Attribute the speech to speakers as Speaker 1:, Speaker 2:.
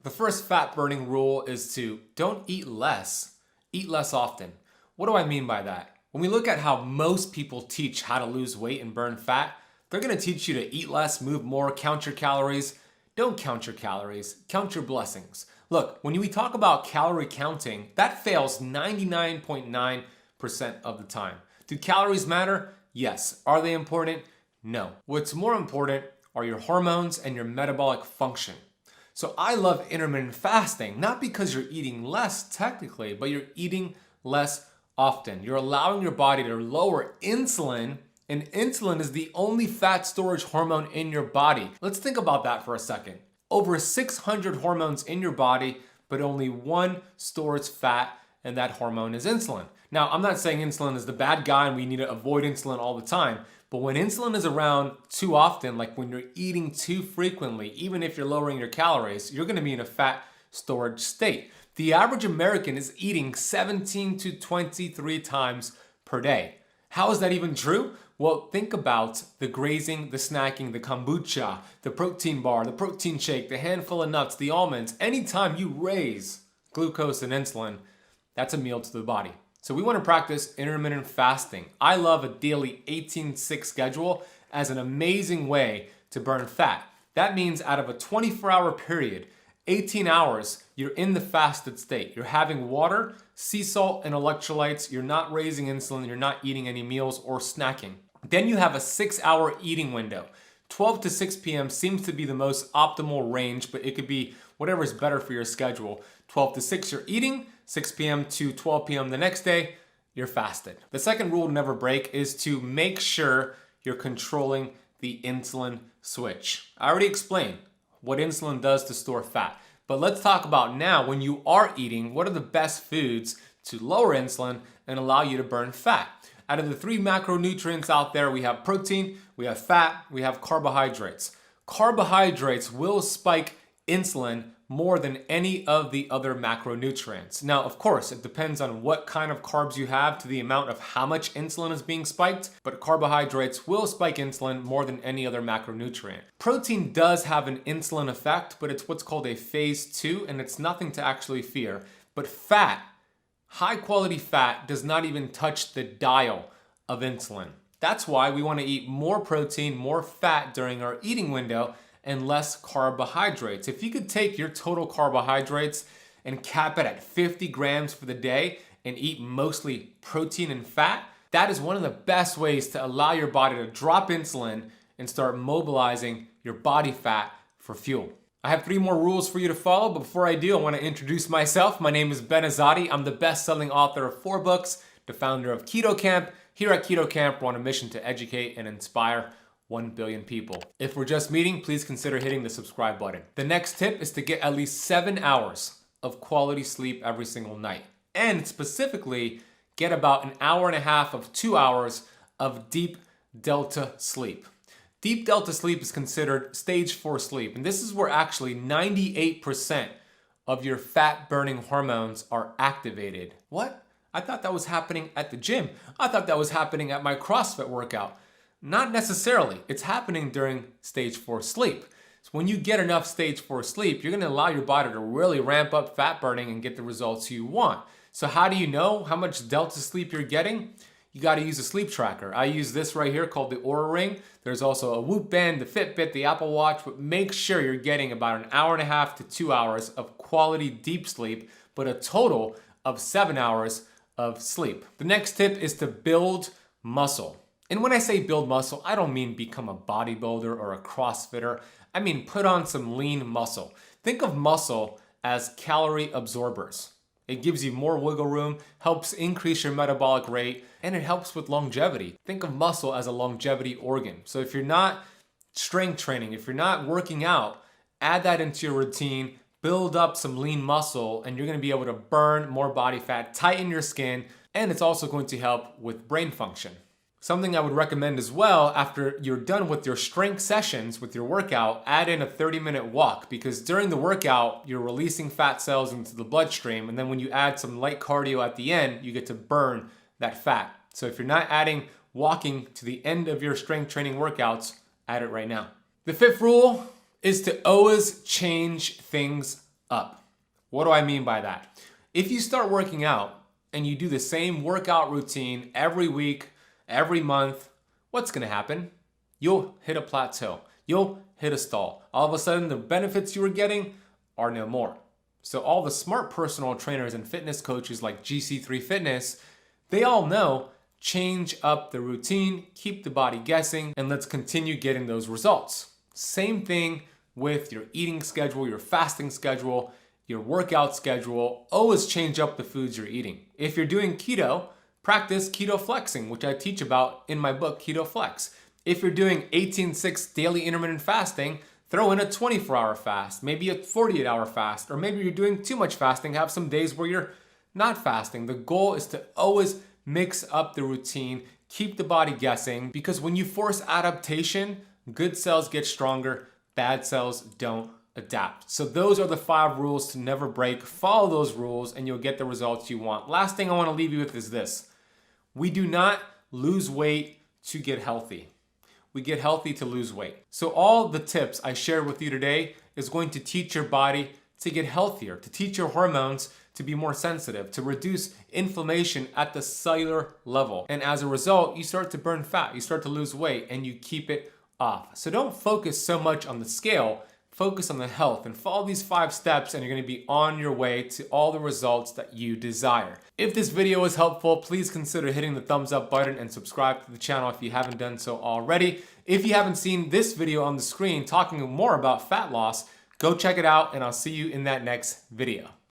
Speaker 1: The first fat burning rule is to don't eat less often. What do I mean by that? When we look at how most people teach how to lose weight and burn fat, they're gonna teach you to eat less, move more, count your calories. Don't count your calories, count your blessings. Look, when we talk about calorie counting, that fails 99.9% of the time. Do calories matter? Yes. Are they important? No. What's more important are your hormones and your metabolic function. So I love intermittent fasting, not because you're eating less technically, but you're eating less often. You're allowing your body to lower insulin, and insulin is the only fat storage hormone in your body. Let's think about that for a second. Over 600 hormones in your body, but only one stores fat, and that hormone is insulin. Now, I'm not saying insulin is the bad guy and we need to avoid insulin all the time, but when insulin is around too often, like when you're eating too frequently, even if you're lowering your calories, you're gonna be in a fat storage state. The average American is eating 17 to 23 times per day. How is that even true? Well, think about the grazing, the snacking, the kombucha, the protein bar, the protein shake, the handful of nuts, the almonds. Anytime you raise glucose and insulin, that's a meal to the body. So we want to practice intermittent fasting. I love a daily 18-6 schedule as an amazing way to burn fat. That means out of a 24-hour period, 18 hours, you're in the fasted state. You're having water, sea salt, and electrolytes. You're not raising insulin. You're not eating any meals or snacking. Then you have a 6-hour eating window. 12 to 6 p.m. seems to be the most optimal range, but it could be whatever is better for your schedule. 12 to 6 you're eating, 6 p.m. to 12 p.m. the next day, you're fasted. The second rule to never break is to make sure you're controlling the insulin switch. I already explained what insulin does to store fat, but let's talk about now when you are eating, what are the best foods to lower insulin and allow you to burn fat? Out of the 3 macronutrients out there, we have protein, we have fat, we have carbohydrates. Carbohydrates will spike insulin more than any of the other macronutrients. Now, of course, it depends on what kind of carbs you have to the amount of how much insulin is being spiked, but carbohydrates will spike insulin more than any other macronutrient. Protein does have an insulin effect, but it's what's called a phase 2, and it's nothing to actually fear. But fat, high quality fat, does not even touch the dial of insulin. That's why we want to eat more protein, more fat during our eating window, and less carbohydrates. If you could take your total carbohydrates and cap it at 50 grams for the day and eat mostly protein and fat, that is one of the best ways to allow your body to drop insulin and start mobilizing your body fat for fuel. I have 3 more rules for you to follow, but before I do, I want to introduce myself. My name is Ben Azadi. I'm the best-selling author of 4 books, the founder of Keto Camp. Here at Keto Camp, we're on a mission to educate and inspire 1 billion people. If we're just meeting, please consider hitting the subscribe button. The next tip is to get at least 7 hours of quality sleep every single night. And specifically, get about 1.5 hours of 2 hours of deep delta sleep. Deep delta sleep is considered stage 4 sleep, and this is where actually 98% of your fat burning hormones are activated. What? I thought that was happening at the gym. I thought that was happening at my CrossFit workout. Not necessarily. It's happening during stage 4 sleep. So when you get enough stage 4 sleep, you're gonna allow your body to really ramp up fat burning and get the results you want. So how do you know how much delta sleep you're getting? You gotta use a sleep tracker. I use this right here called the Oura Ring. There's also a Whoop Band, the Fitbit, the Apple Watch, but make sure you're getting about 1.5 hours to 2 hours of quality deep sleep, but a total of 7 hours of sleep. The next tip is to build muscle. And when I say build muscle, I don't mean become a bodybuilder or a CrossFitter. I mean put on some lean muscle. Think of muscle as calorie absorbers. It gives you more wiggle room, helps increase your metabolic rate, and it helps with longevity. Think of muscle as a longevity organ. So if you're not strength training, if you're not working out, add that into your routine, build up some lean muscle, and you're gonna be able to burn more body fat, tighten your skin, and it's also going to help with brain function. Something I would recommend as well, after you're done with your strength sessions, with your workout, add in a 30-minute walk, because during the workout, you're releasing fat cells into the bloodstream, and then when you add some light cardio at the end, you get to burn that fat. So if you're not adding walking to the end of your strength training workouts, add it right now. The 5th rule is to always change things up. What do I mean by that? If you start working out and you do the same workout routine every week, every month, what's gonna happen? You'll hit a plateau. You'll hit a stall. All of a sudden, the benefits you were getting are no more. So all the smart personal trainers and fitness coaches like GC3 Fitness, they all know change up the routine, keep the body guessing, and let's continue getting those results. Same thing with your eating schedule, your fasting schedule, your workout schedule. Always change up the foods you're eating. If you're doing keto, practice keto flexing, which I teach about in my book, Keto Flex. If you're doing 18-6 daily intermittent fasting, throw in a 24-hour fast, maybe a 48-hour fast, or maybe you're doing too much fasting, have some days where you're not fasting. The goal is to always mix up the routine, keep the body guessing, because when you force adaptation, good cells get stronger, bad cells don't adapt. So those are the 5 rules to never break. Follow those rules and you'll get the results you want. Last thing I want to leave you with is this. We do not lose weight to get healthy. We get healthy to lose weight. So all the tips I shared with you today is going to teach your body to get healthier, to teach your hormones to be more sensitive, to reduce inflammation at the cellular level. And as a result, you start to burn fat, you start to lose weight, and you keep it off. So don't focus so much on the scale, focus on the health and follow these 5 steps and you're gonna be on your way to all the results that you desire. If this video was helpful, please consider hitting the thumbs up button and subscribe to the channel if you haven't done so already. If you haven't seen this video on the screen talking more about fat loss, go check it out and I'll see you in that next video.